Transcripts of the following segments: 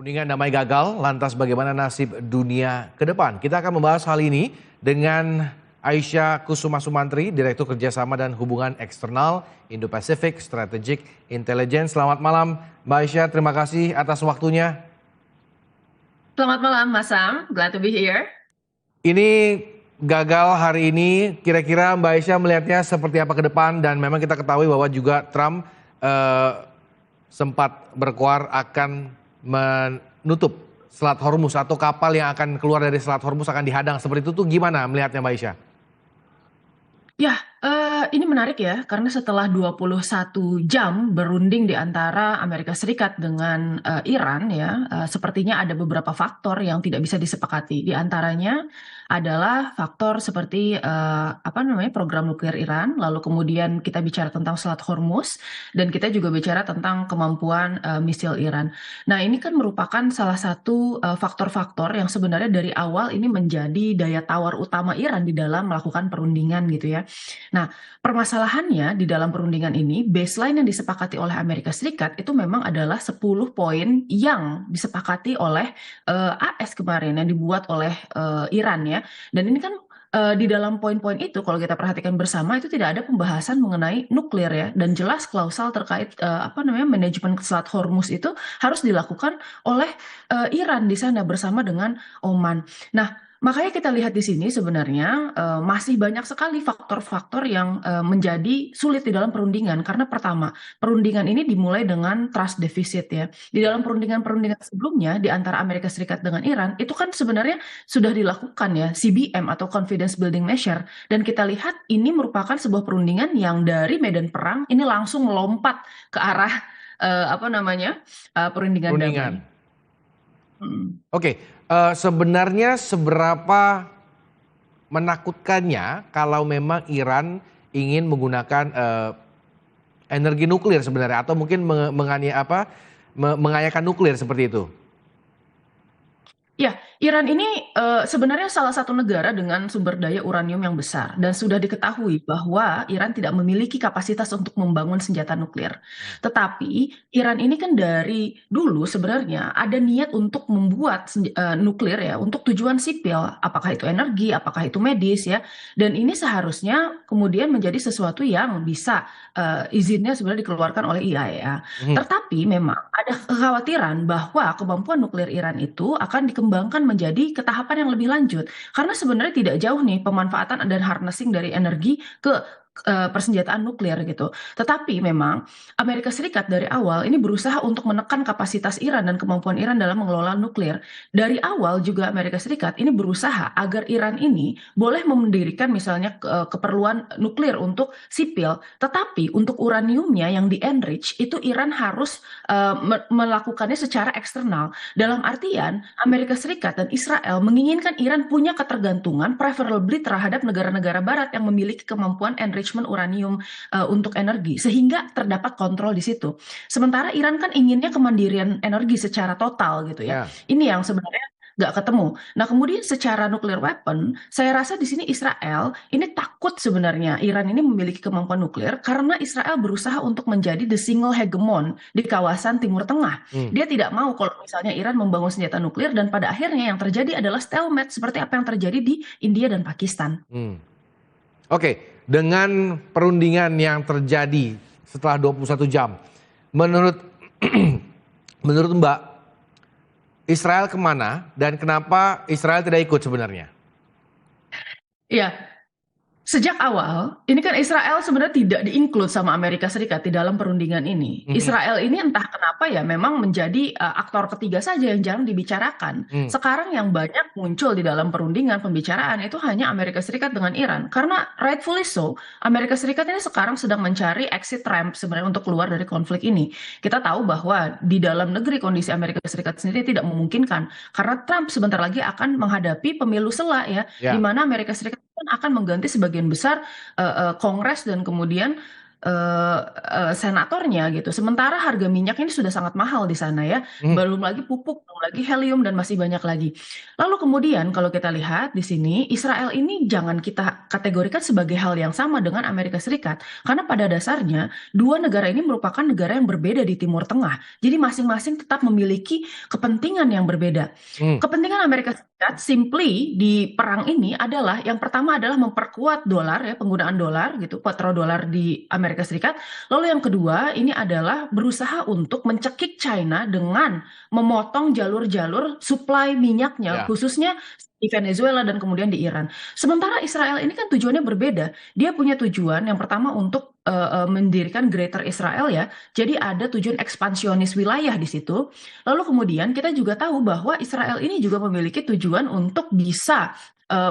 Perundingan damai gagal, lantas bagaimana nasib dunia ke depan? Kita akan membahas hal ini dengan Aisyah Kusuma Sumantri, Direktur Kerjasama dan Hubungan Eksternal Indo-Pacific Strategic Intelligence. Selamat malam Mbak Aisyah, terima kasih atas waktunya. Selamat malam, Mas Sam. Glad to be here. Ini gagal hari ini, kira-kira Mbak Aisyah melihatnya seperti apa ke depan? Dan memang kita ketahui bahwa juga Trump sempat berkuar akan menutup Selat Hormuz atau kapal yang akan keluar dari Selat Hormuz akan dihadang. Seperti itu tuh gimana melihatnya Mbak Aisyah? Ya, ini menarik ya, karena setelah 21 jam berunding di antara Amerika Serikat dengan Iran ya, sepertinya ada beberapa faktor yang tidak bisa disepakati. Di antaranya adalah faktor seperti program nuklir Iran, lalu kemudian kita bicara tentang Selat Hormuz, dan kita juga bicara tentang kemampuan misil Iran. Nah, ini kan merupakan salah satu faktor-faktor yang sebenarnya dari awal ini menjadi daya tawar utama Iran di dalam melakukan perundingan gitu ya. Nah, permasalahannya di dalam perundingan ini, baseline yang disepakati oleh Amerika Serikat itu memang adalah 10 poin yang disepakati oleh AS kemarin, yang dibuat oleh Iran ya. Dan ini kan di dalam poin-poin itu, kalau kita perhatikan bersama, itu tidak ada pembahasan mengenai nuklir ya. Dan jelas klausal terkait manajemen Selat Hormuz itu harus dilakukan oleh Iran di sana bersama dengan Oman. Nah, makanya kita lihat di sini sebenarnya masih banyak sekali faktor-faktor yang menjadi sulit di dalam perundingan. Karena pertama, perundingan ini dimulai dengan trust deficit ya. Di dalam perundingan-perundingan sebelumnya di antara Amerika Serikat dengan Iran, itu kan sebenarnya sudah dilakukan ya CBM atau Confidence Building Measure. Dan kita lihat ini merupakan sebuah perundingan yang dari medan perang ini langsung melompat ke arah perundingan Perundingan. damai. Hmm. Oke, sebenarnya seberapa menakutkannya kalau memang Iran ingin menggunakan energi nuklir sebenarnya atau mungkin mengayakan nuklir seperti itu? Ya, Iran ini sebenarnya salah satu negara dengan sumber daya uranium yang besar dan sudah diketahui bahwa Iran tidak memiliki kapasitas untuk membangun senjata nuklir. Tetapi Iran ini kan dari dulu sebenarnya ada niat untuk membuat nuklir ya untuk tujuan sipil, apakah itu energi, apakah itu medis ya. Dan ini seharusnya kemudian menjadi sesuatu yang bisa izinnya sebenarnya dikeluarkan oleh IAEA. Mhm. Tetapi memang ada kekhawatiran bahwa kemampuan nuklir Iran itu akan dikembangkan menjadi ke tahapan yang lebih lanjut. Karena sebenarnya tidak jauh nih pemanfaatan dan harnessing dari energi ke persenjataan nuklir gitu. Tetapi memang Amerika Serikat dari awal ini berusaha untuk menekan kapasitas Iran dan kemampuan Iran dalam mengelola nuklir. Dari awal juga Amerika Serikat ini berusaha agar Iran ini boleh mendirikan misalnya keperluan nuklir untuk sipil, tetapi untuk uraniumnya yang di-enrich itu Iran harus melakukannya secara eksternal. Dalam artian Amerika Serikat dan Israel menginginkan Iran punya ketergantungan preferably terhadap negara-negara barat yang memiliki kemampuan enrichment uranium untuk energi sehingga terdapat kontrol di situ. Sementara Iran kan inginnya kemandirian energi secara total gitu ya. Ya. Ini yang sebenarnya nggak ketemu. Nah, kemudian secara nuclear weapon, saya rasa di sini Israel ini takut sebenarnya Iran ini memiliki kemampuan nuklir karena Israel berusaha untuk menjadi the single hegemon di kawasan Timur Tengah. Hmm. Dia tidak mau kalau misalnya Iran membangun senjata nuklir dan pada akhirnya yang terjadi adalah stalemate seperti apa yang terjadi di India dan Pakistan. Oke, dengan perundingan yang terjadi setelah 21 jam, menurut menurut Mbak, Israel kemana dan kenapa Israel tidak ikut sebenarnya? Ya, sejak awal, ini kan Israel sebenarnya tidak di-include sama Amerika Serikat di dalam perundingan ini. Mhm. Israel ini entah kenapa ya memang menjadi aktor ketiga saja yang jarang dibicarakan. Hmm. Sekarang yang banyak muncul di dalam perundingan pembicaraan itu hanya Amerika Serikat dengan Iran. Karena rightfully so, Amerika Serikat ini sekarang sedang mencari exit ramp sebenarnya untuk keluar dari konflik ini. Kita tahu bahwa di dalam negeri kondisi Amerika Serikat sendiri tidak memungkinkan. Karena Trump sebentar lagi akan menghadapi pemilu sela ya, di Ya. mana Amerika Serikat akan mengganti sebagian besar Kongres dan kemudian senatornya gitu. Sementara harga minyak ini sudah sangat mahal di sana ya. Belum lagi pupuk, belum lagi helium dan masih banyak lagi. Lalu kemudian kalau kita lihat di sini Israel ini jangan kita kategorikan sebagai hal yang sama dengan Amerika Serikat karena pada dasarnya dua negara ini merupakan negara yang berbeda di Timur Tengah. Jadi masing-masing tetap memiliki kepentingan yang berbeda. Kepentingan Amerika Serikat simply di perang ini adalah yang pertama adalah memperkuat dolar ya, penggunaan dolar gitu, petrodolar di Amerika Serikat. Lalu yang kedua ini adalah berusaha untuk mencekik China dengan memotong jalur-jalur suplai minyaknya, Ya. khususnya di Venezuela dan kemudian di Iran. Sementara Israel ini kan tujuannya berbeda. Dia punya tujuan yang pertama untuk mendirikan Greater Israel ya. Jadi ada tujuan ekspansionis wilayah di situ. Lalu kemudian kita juga tahu bahwa Israel ini juga memiliki tujuan untuk bisa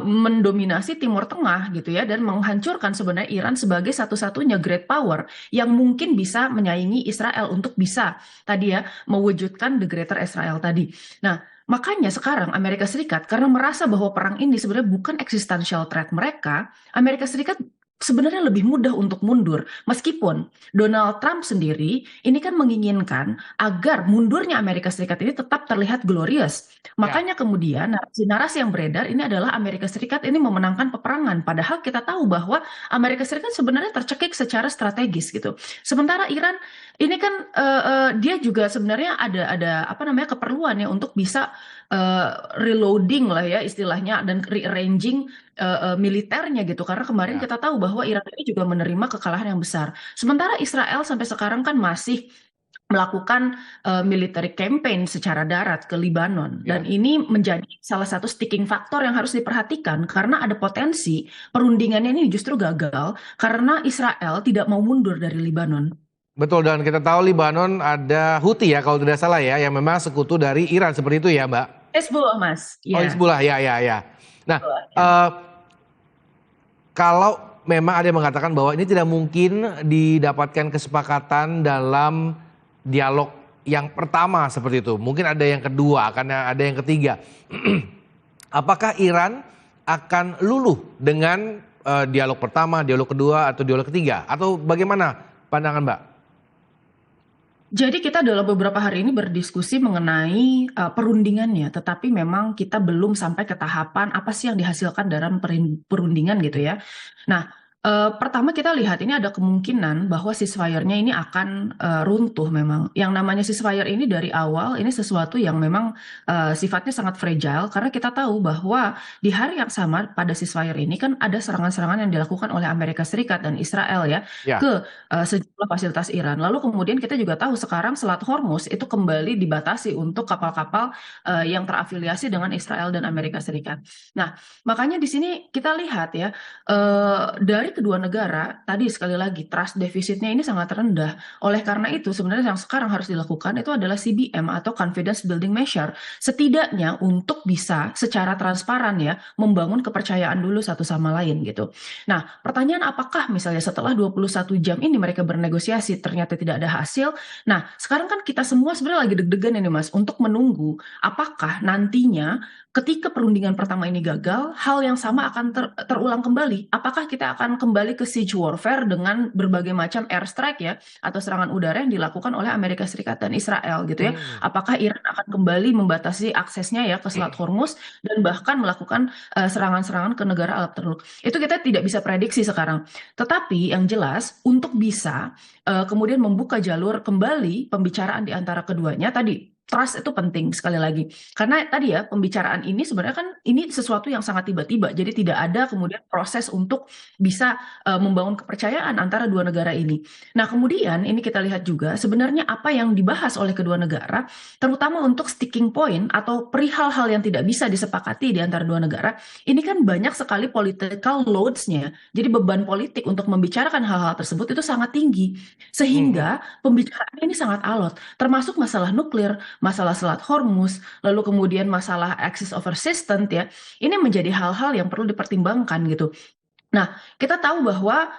mendominasi Timur Tengah gitu ya dan menghancurkan sebenarnya Iran sebagai satu-satunya great power yang mungkin bisa menyaingi Israel untuk bisa tadi ya mewujudkan the Greater Israel tadi. Nah, makanya sekarang Amerika Serikat karena merasa bahwa perang ini sebenarnya bukan existential threat mereka, Amerika Serikat sebenarnya lebih mudah untuk mundur. Meskipun Donald Trump sendiri ini kan menginginkan agar mundurnya Amerika Serikat ini tetap terlihat glorious. Makanya kemudian narasi-narasi yang beredar ini adalah Amerika Serikat ini memenangkan peperangan. Padahal kita tahu bahwa Amerika Serikat sebenarnya tercekik secara strategis gitu. Sementara Iran ini kan dia juga sebenarnya ada apa namanya keperluan ya untuk bisa reloading lah ya istilahnya dan rearranging militernya gitu karena kemarin Ya. kita tahu bahwa Iran ini juga menerima kekalahan yang besar. Sementara Israel sampai sekarang kan masih melakukan military campaign secara darat ke Lebanon dan ini menjadi salah satu sticking factor yang harus diperhatikan karena ada potensi perundingannya ini justru gagal karena Israel tidak mau mundur dari Lebanon. Betul, dan kita tahu Libanon ada Houthi ya kalau tidak salah ya, yang memang sekutu dari Iran seperti itu ya Mbak? Hezbollah, Mas. Oh, Ya, Hizbullah, ya, ya, ya. Nah, Hezbollah, ya. kalau memang ada yang mengatakan bahwa ini tidak mungkin didapatkan kesepakatan dalam dialog yang pertama seperti itu. Mungkin ada yang kedua, akan ada yang ketiga. Apakah Iran akan luluh dengan dialog pertama, dialog kedua, atau dialog ketiga? Atau bagaimana pandangan Mbak? Jadi kita dalam beberapa hari ini berdiskusi mengenai perundingannya, tetapi memang kita belum sampai ke tahapan apa sih yang dihasilkan dalam perundingan gitu ya. Nah, pertama kita lihat ini ada kemungkinan bahwa ceasefire-nya ini akan runtuh memang. Yang namanya ceasefire ini dari awal ini sesuatu yang memang sifatnya sangat fragile karena kita tahu bahwa di hari yang sama pada ceasefire ini kan ada serangan-serangan yang dilakukan oleh Amerika Serikat dan Israel ya Ya. ke sejumlah fasilitas Iran. Lalu kemudian kita juga tahu sekarang Selat Hormuz itu kembali dibatasi untuk kapal-kapal yang terafiliasi dengan Israel dan Amerika Serikat. Nah, makanya di sini kita lihat ya dari kedua negara tadi sekali lagi trust defisitnya ini sangat rendah. Oleh karena itu sebenarnya yang sekarang harus dilakukan itu adalah CBM atau confidence building measure. Setidaknya untuk bisa secara transparan ya membangun kepercayaan dulu satu sama lain gitu. Nah, pertanyaan apakah misalnya setelah 21 jam ini mereka bernegosiasi ternyata tidak ada hasil. Nah, sekarang kan kita semua sebenarnya lagi deg-degan ini Mas untuk menunggu apakah nantinya ketika perundingan pertama ini gagal, hal yang sama akan terulang kembali. Apakah kita akan kembali ke siege warfare dengan berbagai macam airstrike ya atau serangan udara yang dilakukan oleh Amerika Serikat dan Israel gitu ya? Apakah Iran akan kembali membatasi aksesnya ya ke Selat Hormuz dan bahkan melakukan serangan-serangan ke negara Arab Teluk? Itu kita tidak bisa prediksi sekarang. Tetapi yang jelas untuk bisa kemudian membuka jalur kembali pembicaraan di antara keduanya tadi. Trust itu penting sekali lagi. Karena tadi ya pembicaraan ini sebenarnya kan ini sesuatu yang sangat tiba-tiba. Jadi tidak ada kemudian proses untuk bisa membangun kepercayaan antara dua negara ini. Nah kemudian ini kita lihat juga sebenarnya apa yang dibahas oleh kedua negara terutama untuk sticking point atau perihal hal yang tidak bisa disepakati di antara dua negara ini kan banyak sekali political loads-nya. Jadi beban politik untuk membicarakan hal-hal tersebut itu sangat tinggi. Sehingga pembicaraan ini sangat alot. Termasuk masalah nuklir, masalah Selat Hormuz, lalu kemudian masalah axis of resistance ya, ini menjadi hal-hal yang perlu dipertimbangkan gitu. Nah, kita tahu bahwa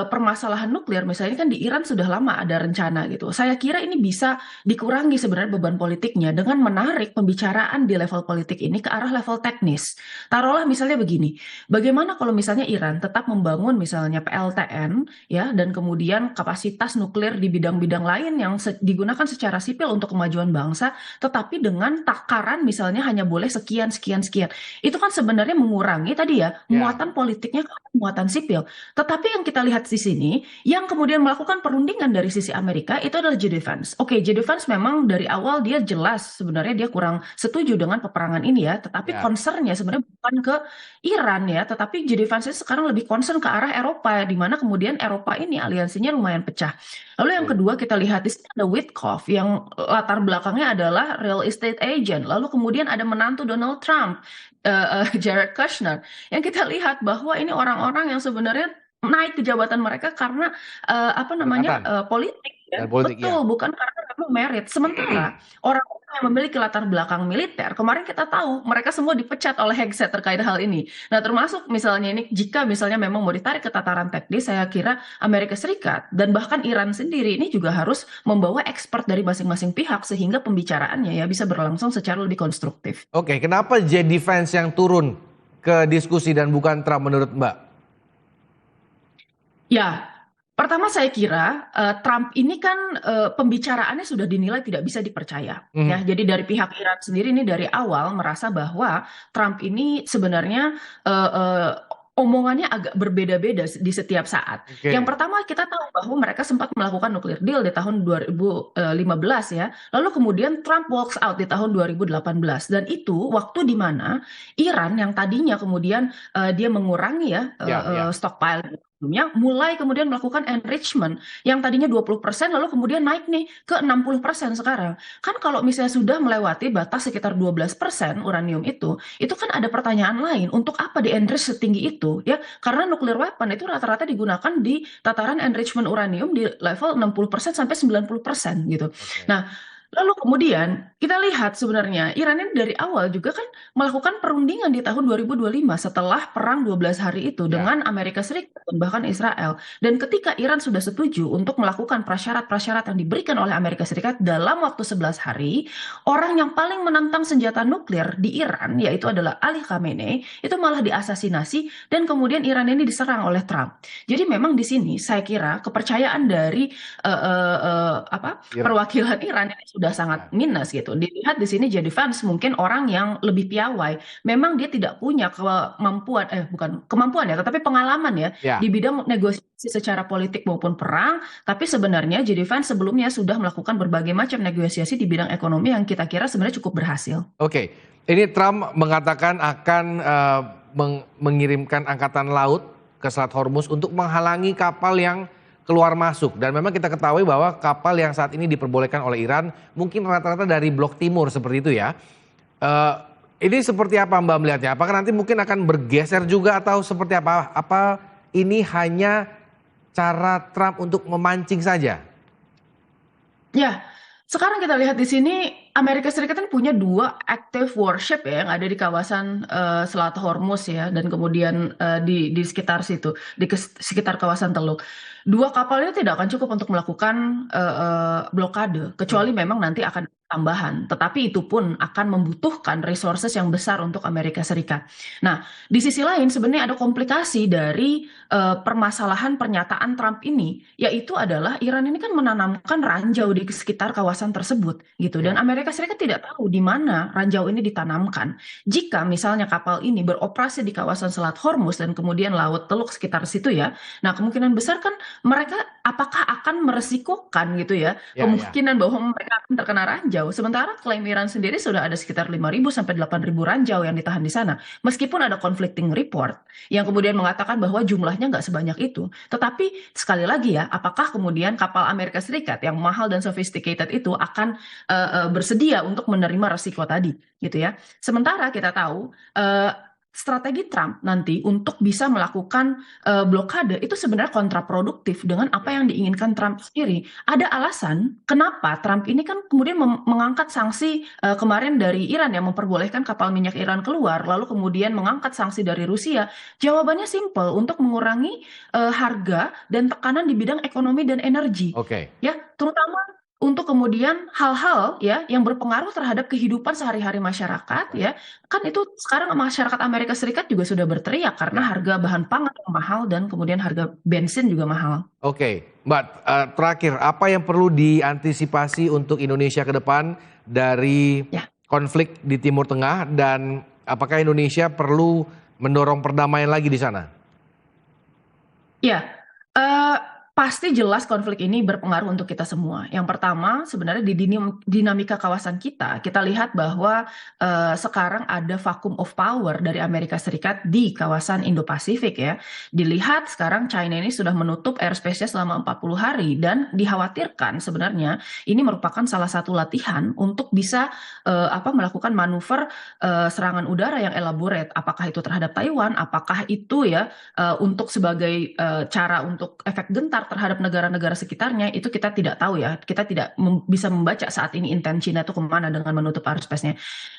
permasalahan nuklir misalnya kan di Iran sudah lama ada rencana gitu. Saya kira ini bisa dikurangi sebenarnya beban politiknya dengan menarik pembicaraan di level politik ini ke arah level teknis. Taruhlah misalnya begini, bagaimana kalau misalnya Iran tetap membangun misalnya PLTN ya dan kemudian kapasitas nuklir di bidang-bidang lain yang digunakan secara sipil untuk kemajuan bangsa, tetapi dengan takaran misalnya hanya boleh sekian sekian sekian. Itu kan sebenarnya mengurangi tadi ya Ya, muatan politiknya ke muatan sipil. Tetapi yang kita lihat di sini, yang kemudian melakukan perundingan dari sisi Amerika itu adalah J.D. Vance. Oke, J.D. Vance memang dari awal dia jelas sebenarnya dia kurang setuju dengan peperangan ini ya, tetapi ya. concernnya sebenarnya bukan ke Iran ya, tetapi J.D. Vance ini sekarang lebih concern ke arah Eropa, di mana kemudian Eropa ini aliansinya lumayan pecah. Lalu yang Betul. kedua kita lihat di sini ada Witkoff yang latar belakangnya adalah real estate agent. Lalu kemudian ada menantu Donald Trump, Jared Kushner, yang kita lihat bahwa ini orang-orang yang sebenarnya naik ke jabatan mereka karena apa namanya Kedekatan politik ya, dan politik ya. betul, bukan karena memang merit. Sementara orang-orang yang memiliki latar belakang militer, kemarin kita tahu mereka semua dipecat oleh Hegseth terkait hal ini. Nah, termasuk misalnya ini jika misalnya memang mau ditarik ke tataran teknis, saya kira Amerika Serikat dan bahkan Iran sendiri ini juga harus membawa expert dari masing-masing pihak sehingga pembicaraannya ya bisa berlangsung secara lebih konstruktif. Oke, kenapa J.D. Vance yang turun ke diskusi dan bukan Trump menurut Mbak? Ya, pertama saya kira Trump ini kan pembicaraannya sudah dinilai tidak bisa dipercaya. Ya, Mhm. jadi dari pihak Iran sendiri ini dari awal merasa bahwa Trump ini sebenarnya eh, eh, omongannya agak berbeda-beda di setiap saat. Yang Oke. pertama kita tahu bahwa mereka sempat melakukan nuclear deal di tahun 2015 ya. Lalu kemudian Trump walks out di tahun 2018 dan itu waktu di mana Iran yang tadinya kemudian dia mengurangi ya Ya, ya. stockpile sebelumnya mulai kemudian melakukan enrichment yang tadinya 20% lalu kemudian naik nih ke 60% sekarang. Kan kalau misalnya sudah melewati batas sekitar 12% uranium itu kan ada pertanyaan lain, untuk apa di enrich setinggi itu ya? Karena nuclear weapon itu rata-rata digunakan di tataran enrichment uranium di level 60% sampai 90% gitu. Oke. Nah, lalu kemudian kita lihat sebenarnya Iran ini dari awal juga kan melakukan perundingan di tahun 2025 setelah perang 12 hari itu Ya. dengan Amerika Serikat dan bahkan Israel. Dan ketika Iran sudah setuju untuk melakukan prasyarat-prasyarat yang diberikan oleh Amerika Serikat dalam waktu 11 hari, orang yang paling menentang senjata nuklir di Iran, yaitu adalah Ali Khamenei, itu malah diasasinasi dan kemudian Iran ini diserang oleh Trump. Jadi memang di sini saya kira kepercayaan dari Iran. perwakilan Iran ini sudah sangat Ya. minus gitu. Dilihat di sini jadi fans mungkin orang yang lebih piawai. Memang dia tidak punya kemampuan, bukan kemampuan ya, tetapi pengalaman ya Ya. di bidang negosiasi secara politik maupun perang. Tapi sebenarnya jadi fans sebelumnya sudah melakukan berbagai macam negosiasi di bidang ekonomi yang kita kira sebenarnya cukup berhasil. Oke. Ini Trump mengatakan akan mengirimkan angkatan laut ke Selat Hormuz untuk menghalangi kapal yang keluar masuk. Dan memang kita ketahui bahwa kapal yang saat ini diperbolehkan oleh Iran mungkin rata-rata dari blok timur seperti itu ya. Eh, ini seperti apa Mbak melihatnya? Apakah nanti mungkin akan bergeser juga atau seperti apa? Apa ini hanya cara Trump untuk memancing saja? Ya, sekarang kita lihat di sini Amerika Serikat kan punya dua active warship ya yang ada di kawasan Selat Hormuz ya dan kemudian di sekitar situ sekitar kawasan Teluk. Dua kapal ini tidak akan cukup untuk melakukan blokade kecuali Hmm. memang nanti akan ada tambahan. Tetapi itu pun akan membutuhkan resources yang besar untuk Amerika Serikat. Nah, di sisi lain sebenarnya ada komplikasi dari permasalahan pernyataan Trump ini, yaitu adalah Iran ini kan menanamkan ranjau di sekitar kawasan tersebut, gitu. Dan Ya. Amerika Serikat tidak tahu di mana ranjau ini ditanamkan. Jika misalnya kapal ini beroperasi di kawasan Selat Hormuz dan kemudian Laut Teluk sekitar situ ya, nah kemungkinan besar kan mereka apakah akan meresikokan gitu ya, Ya, ya. kemungkinan bahwa mereka akan terkena ranjau. Sementara klaim Iran sendiri sudah ada sekitar 5.000 sampai 8.000 ranjau yang ditahan di sana. Meskipun ada conflicting report yang kemudian mengatakan bahwa jumlahnya nggak sebanyak itu. Tetapi sekali lagi ya, apakah kemudian kapal Amerika Serikat yang mahal dan sophisticated itu akan bersedia untuk menerima resiko tadi, gitu ya. Sementara kita tahu strategi Trump nanti untuk bisa melakukan blokade itu sebenarnya kontraproduktif dengan apa yang diinginkan Trump sendiri. Ada alasan kenapa Trump ini kan kemudian mengangkat sanksi kemarin dari Iran yang memperbolehkan kapal minyak Iran keluar, lalu kemudian mengangkat sanksi dari Rusia. Jawabannya simple, untuk mengurangi harga dan tekanan di bidang ekonomi dan energi. Oke. Ya, terutama untuk kemudian hal-hal ya yang berpengaruh terhadap kehidupan sehari-hari masyarakat ya. Kan itu sekarang masyarakat Amerika Serikat juga sudah berteriak karena harga bahan pangan yang mahal dan kemudian harga bensin juga mahal. Oke, Mbak, terakhir apa yang perlu diantisipasi untuk Indonesia ke depan dari Ya. konflik di Timur Tengah, dan apakah Indonesia perlu mendorong perdamaian lagi di sana? Ya, pasti jelas konflik ini berpengaruh untuk kita semua. Yang pertama, sebenarnya di dinamika kawasan kita lihat bahwa sekarang ada vacuum of power dari Amerika Serikat di kawasan Indo-Pasifik ya. Dilihat sekarang China ini sudah menutup airspace-nya selama 40 hari dan dikhawatirkan sebenarnya ini merupakan salah satu latihan untuk bisa melakukan manuver serangan udara yang elaborate. Apakah itu terhadap Taiwan, apakah itu ya untuk sebagai cara untuk efek gentar terhadap negara-negara sekitarnya, itu kita tidak tahu ya. Kita tidak bisa membaca saat ini intent China itu kemana dengan menutup airspace-nya.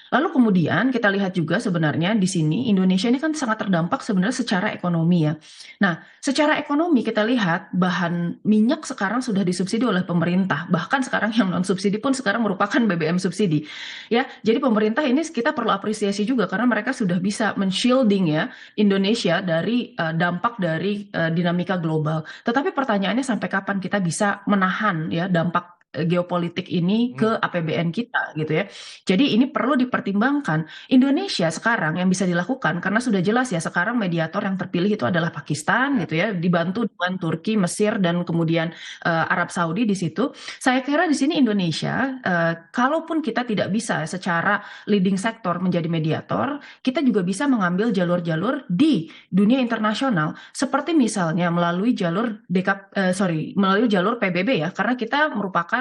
Lalu kemudian kita lihat juga sebenarnya di sini Indonesia ini kan sangat terdampak sebenarnya secara ekonomi ya. Nah, secara ekonomi kita lihat bahan minyak sekarang sudah disubsidi oleh pemerintah. Bahkan sekarang yang non subsidi pun sekarang merupakan BBM subsidi. Ya, jadi pemerintah ini kita perlu apresiasi juga karena mereka sudah bisa men-shielding ya Indonesia dari dampak dari dinamika global. Tetapi pertanyaannya sampai kapan kita bisa menahan ya dampak geopolitik ini ke APBN kita gitu ya. Jadi ini perlu dipertimbangkan. Indonesia sekarang yang bisa dilakukan karena sudah jelas ya sekarang mediator yang terpilih itu adalah Pakistan gitu ya, dibantu dengan Turki, Mesir dan kemudian Arab Saudi di situ. Saya kira di sini Indonesia kalaupun kita tidak bisa secara leading sector menjadi mediator, kita juga bisa mengambil jalur-jalur di dunia internasional seperti misalnya melalui jalur melalui jalur PBB ya, karena kita merupakan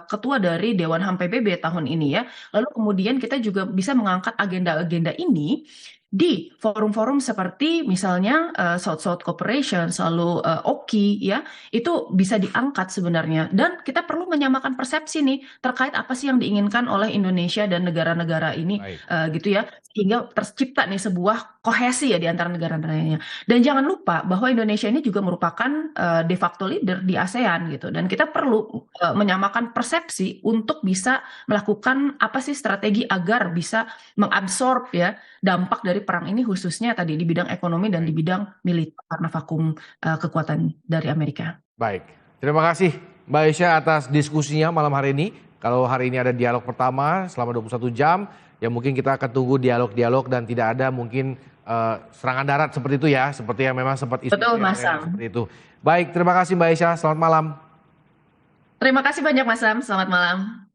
ketua dari Dewan HAM PBB tahun ini ya. Lalu kemudian kita juga bisa mengangkat agenda-agenda ini di forum-forum seperti misalnya South-South Cooperation, selalu OKI ya, itu bisa diangkat sebenarnya. Dan kita perlu menyamakan persepsi nih terkait apa sih yang diinginkan oleh Indonesia dan negara-negara ini gitu ya, sehingga tercipta nih sebuah kohesi ya di antara negara-negaranya. Dan jangan lupa bahwa Indonesia ini juga merupakan de facto leader di ASEAN gitu, dan kita perlu menyamakan persepsi untuk bisa melakukan apa sih strategi agar bisa mengabsorb ya dampak dari perang ini, khususnya tadi di bidang ekonomi dan di bidang militer karena vakum kekuatan dari Amerika. Baik, terima kasih Mbak Aisyah atas diskusinya malam hari ini. Kalau hari ini ada dialog pertama selama 21 jam, ya mungkin kita akan tunggu dialog-dialog dan tidak ada mungkin serangan darat seperti itu ya, seperti yang memang sempat isu seperti itu. Baik, terima kasih Mbak Aisyah, selamat malam. Terima kasih banyak Mas Sam, selamat malam.